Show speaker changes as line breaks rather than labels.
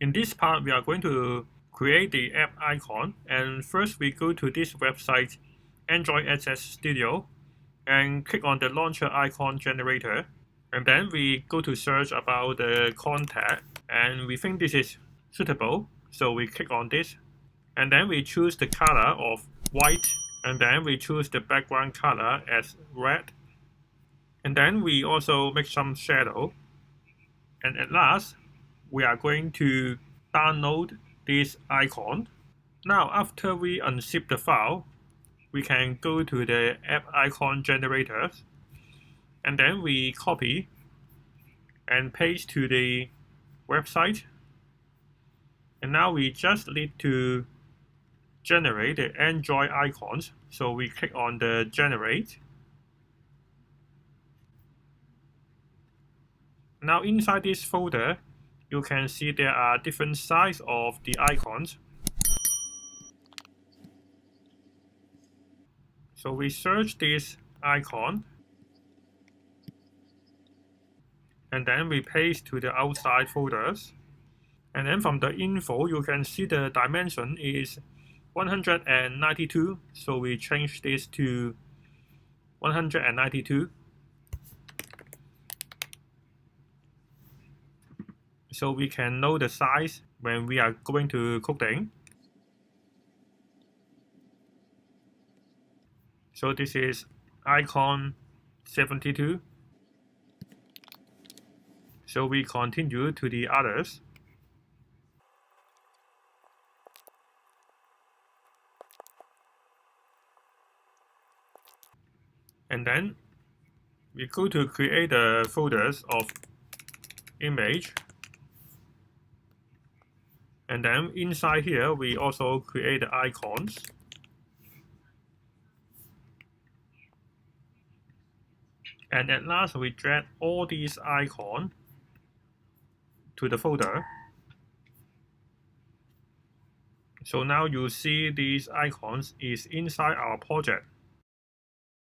In this part, we are going to create the app icon, and first we go to this website, Android Access Studio, and click on the launcher icon generator, and then we go to search about the contact, and we think this is suitable, so we click on this, and then we choose the color of white, and then we choose the background color as red, and then we also make some shadow, and at last we are going to download this icon. Now after we unzip the file, we can go to the app icon generator, and then we copy and paste to the website, and now we just need to generate the Android icons, so we click on the generate. Now inside this folder, you can see there are different sizes of the icons. So we search this icon, and then we paste to the outside folders. And then from the info, you can see the dimension is 192, so we change this to 192. So we can know the size when we are going to coding. So this is icon 72. So we continue to the others. And then we go to create the folders of image. And then inside here, we also create the icons. And at last, we drag all these icons to the folder. So now you see these icons is inside our project.